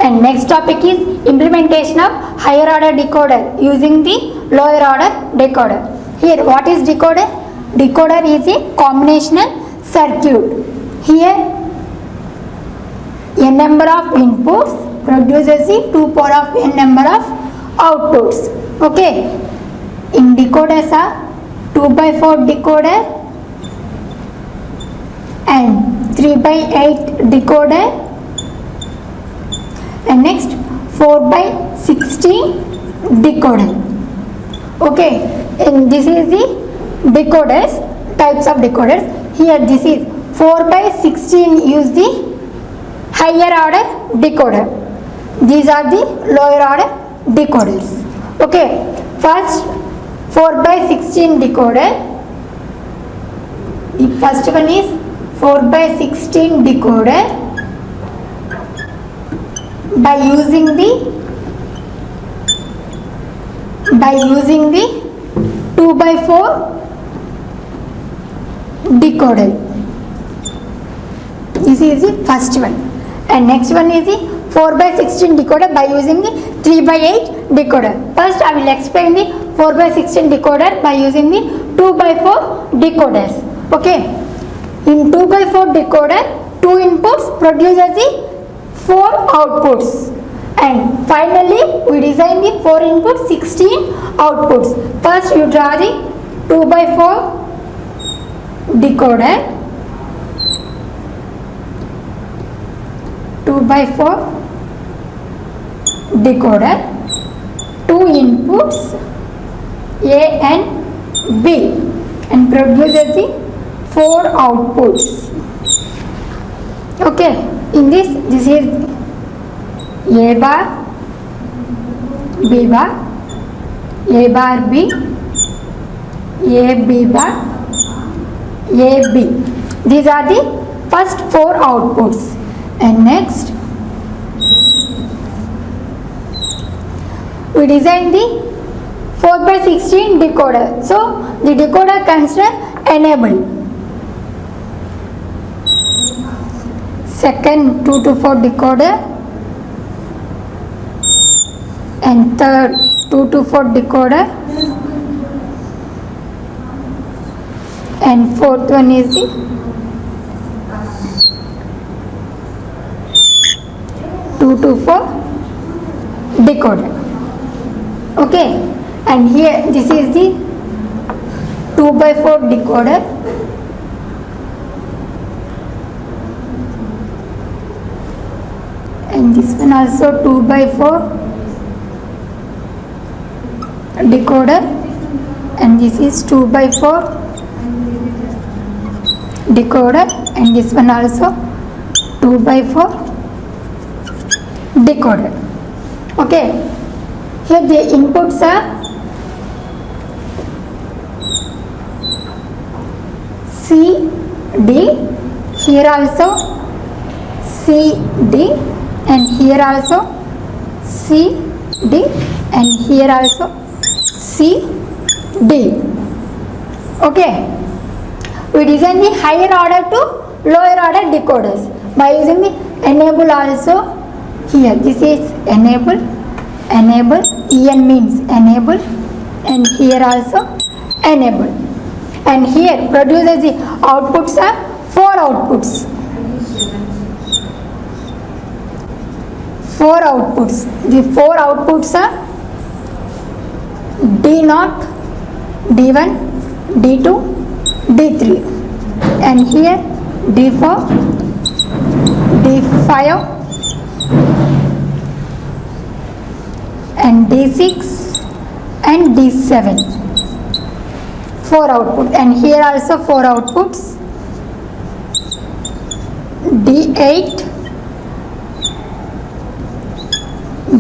And next topic is implementation of higher order decoder using the lower order decoder. Here what is decoder? Decoder is a combinational circuit. Here n number of inputs produces the 2 power of n number of outputs. Okay, in decoders are 2 by 4 decoder and 3 by 8 decoder, and next 4 by 16 decoder. Okay, and this is the decoders, types of decoders. Here this is 4 by 16 use the higher order decoder. These are the lower order decoders. Okay, first 4 by 16 decoder. The first one is 4 by 16 decoder by using the 2 by 4 decoder. This is the first one, and next one is the 4 by 16 decoder by using the 3 by 8 decoder. First I will explain the 4 by 16 decoder by using the 2 by 4 decoders. Okay, in 2 by 4 decoder, 2 inputs produces the 4 outputs, and finally we design the 4 inputs 16 outputs. First you draw the 2 by 4 decoder, 2 by 4 decoder, 2 inputs A and B, and produces the 4 outputs. Okay, in this is A bar, B bar, A bar B, A B bar, A B. These are the first 4 outputs, and next we design the 4 by 16 decoder. So the decoder consider enable. Second 2 to 4 decoder, and third 2 to 4 decoder, and fourth one is the 2 to 4 decoder. Okay, and here this is the 2 by 4 decoder, and this one also 2 by 4 decoder, and this is 2 by 4 decoder, and this one also 2 by 4 decoder. Okay, here the inputs are C, D, here also C, D, and here also C, D, and here also C, D. Okay, we design the higher order to lower order decoders by using the enable also. Here this is enable, enable, en means enable, and here also enable, and here produces the outputs are 4 outputs. 4 outputs. The 4 outputs are D0, D1, D2, D3, and here D4, D5, and D6 and D7. 4 output, and here also 4 outputs, D8,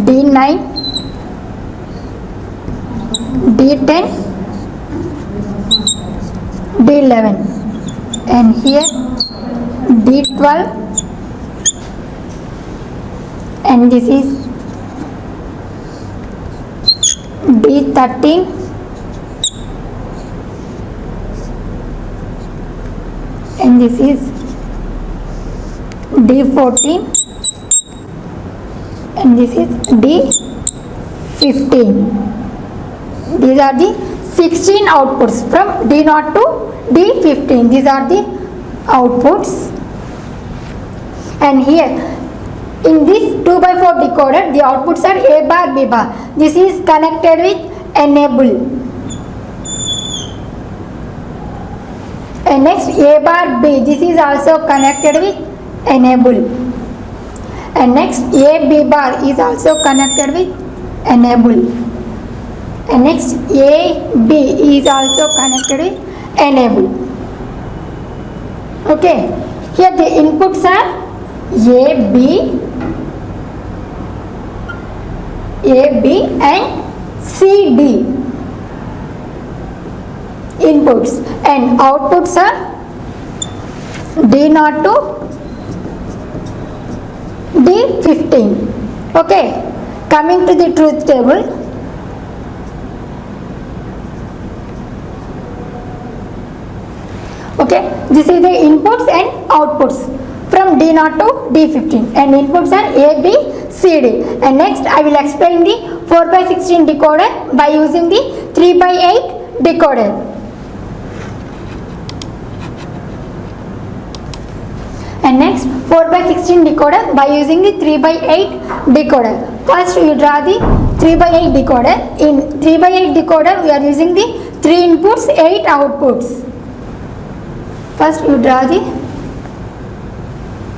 D9, D10, D11, and here D12, and this is D13, and this is D14, and this is D15. These are the 16 outputs from D0 to D15. These are the outputs. And here in this 2x4 decoder, the outputs are A bar, B bar. This is connected with enable. And next A bar B, this is also connected with enable. And next A B bar is also connected with enable. And next A B is also connected with enable. Okay, here the inputs are A B and C D inputs, and outputs are D0 to D15. Okay, coming to the truth table. Okay, this is the inputs and outputs from D0 to D15, and inputs are A, B, C, D. And next I will explain the 4x16 decoder by using the 3x8 decoder. And next 4x16 decoder by using the 3x8 decoder. First you draw the 3x8 decoder. In 3x8 decoder we are using the 3 inputs, 8 outputs. First you draw the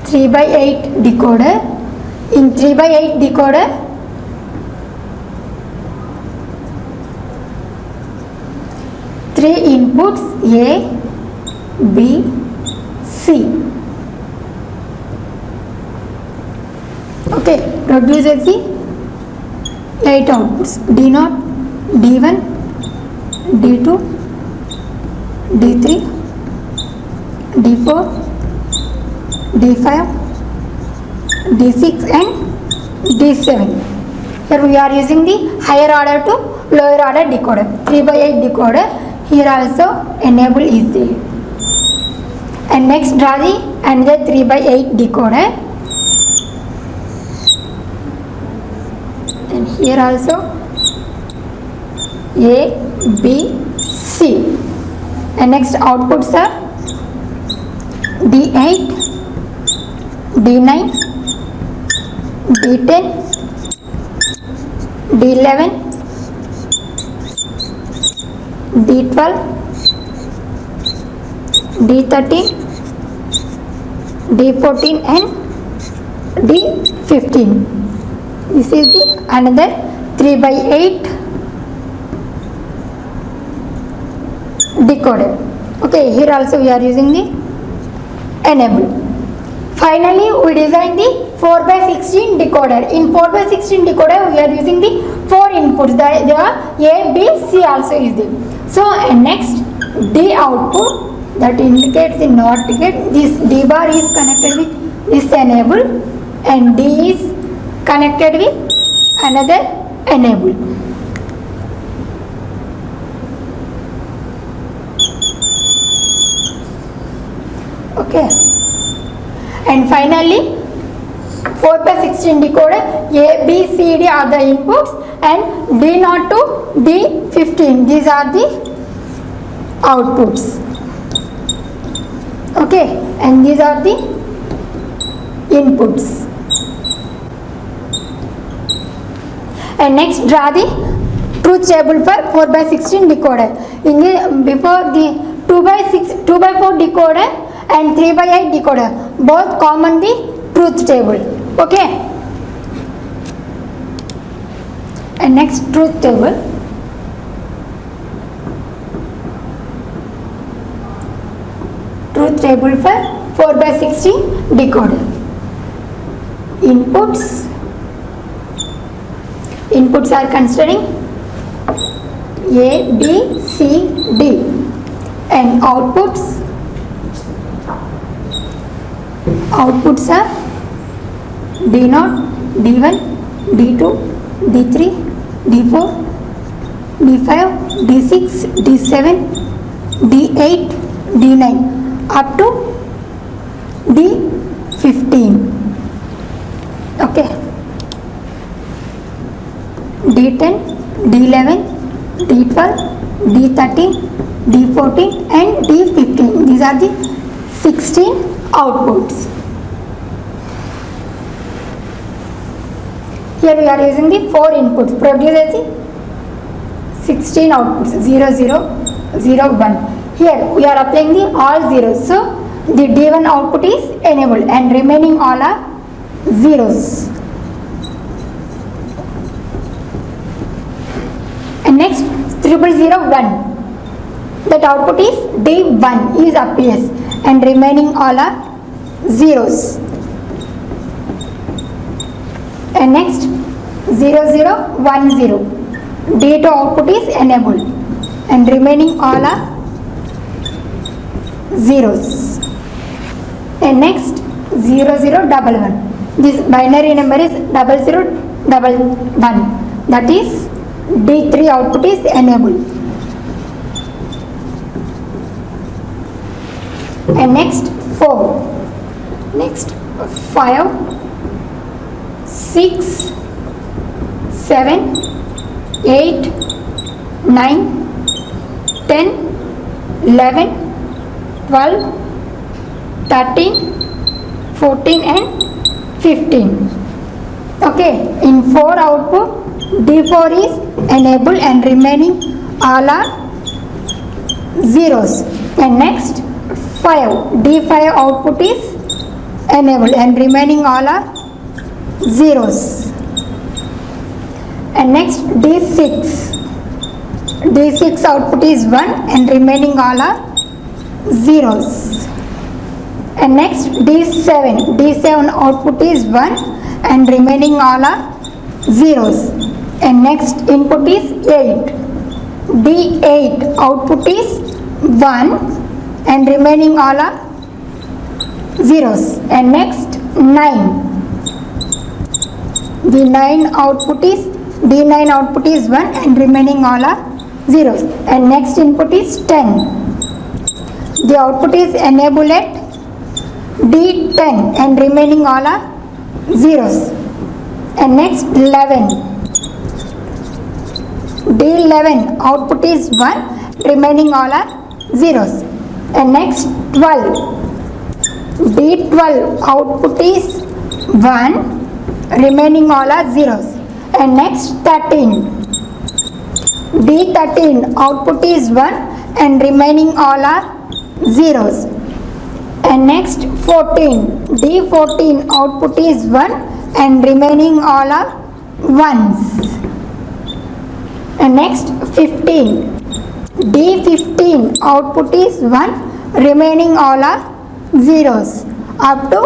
3x8 decoder. In 3x8 decoder, three inputs A, B, C. Okay, produces the 8 outputs D0, D1, D2, D3, D4, D5, D6 and D7. Here we are using the higher order to lower order decoder. 3x8 decoder. Here also enable is there. And next draw the another 3x8 decoder. And here also A, B, C. And next outputs are D8, D9, D10, D11, D12, D13, D14 and D15. This is the another 3x8 decoder. Okay, here also we are using the enable. Finally, we design the 4x16 decoder. In 4x16 decoder, we are using the 4 inputs. There are A, B, C also is there. So, next D output, that indicates the NOT gate. This D bar is connected with this enable, and D is connected with another enable. Okay, and finally 4x16 decoder, A, B, C, D are the inputs, and D0 to D15, these are the outputs. Okay, and these are the inputs. And next draw the truth table for 4x16 decoder. In the before the 2x4 decoder and 3x8 decoder, both common the truth table. Okay, and next truth table. Truth table for 4x16 decoder. Inputs are considering A, B, C, D, and outputs are D0, D1, D2, D3, D4, D5, D6, D7, D8, D9 up to D15. Okay. D10, D11, D12, D13, D14 and D15. These are the 16 outputs. Here we are using the 4 inputs, produce as the 16 outputs, 0, 0, 0, 1. Here we are applying the all zeros, so the D1 output is enabled and remaining all are zeros. And next 0001, that output is D1 is appears and remaining all are zeros. And next 0010, D2 output is enabled and remaining all are zeros. And next 0011, this binary number is 0011, that is D3 output is enabled. And next 4, next 5, 6, 7, 8, 9, 10, 11, 12, 13, 14 and 15. Okay, in 4 output D4 is enabled and remaining all are zeros. And next 5, D5 output is enabled and remaining all are zeros. And next D6 output is 1 and remaining all are zeros. And next D7 output is 1 and remaining all are zeros. And next input is 8, D8 output is 1 and remaining all are zeros. And next 9, D9 output is 1 and remaining all are zeros. And next input is 10, the output is enabled at D10 and remaining all are zeros. And next 11, D11 output is 1, remaining all are zeros. And next 12, D12 output is 1, remaining all are zeros. And next 13, D13 output is 1 and remaining all are zeros. And next 14, D14 output is 1 and remaining all are ones. And next 15, D15 output is 1, remaining all are zeros up to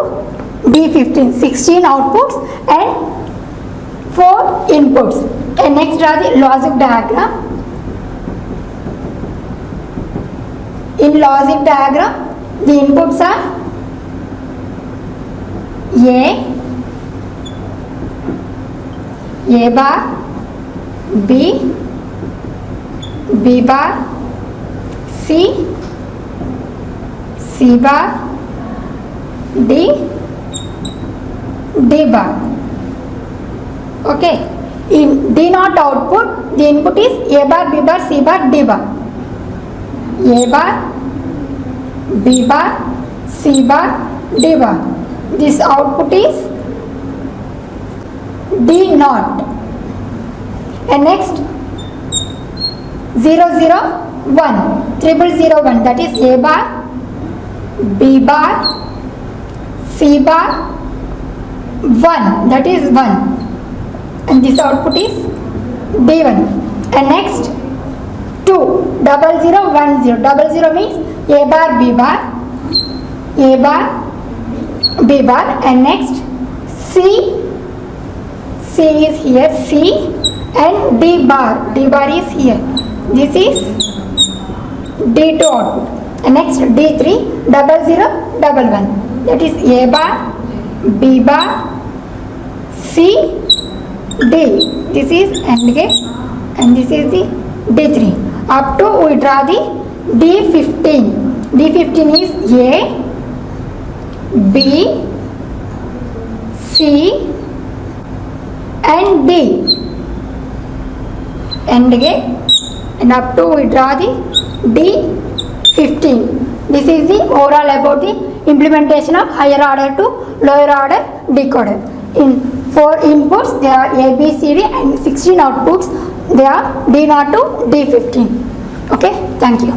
D15, 16 outputs and 4 inputs. And next draw the logic diagram. In logic diagram, the inputs are A bar, B, B bar, C, C bar, D, D bar. Okay. In D0 output, the input is A bar, B bar, C bar, D bar. A bar, B bar, C bar, D bar. This output is D0. And next 001, 0001, that is A bar, B bar, C bar, 1, that is 1. And this output is D1. And next 2, 0010, 00 means A bar, B bar, A bar, B bar. And next C is here, C, and D bar is here. This is D2 output. And next D3, 0011, that is A bar, B bar, C, D. This is AND gate and this is the D3. Up to we draw the D15. D15 is A, B, C and D. end gate, and up to we draw the D15. This is the overall about the implementation of higher order to lower order decoder. In 4 inputs there are A, B, C, D, and 16 outputs they are D0 to D15. Okay, thank you.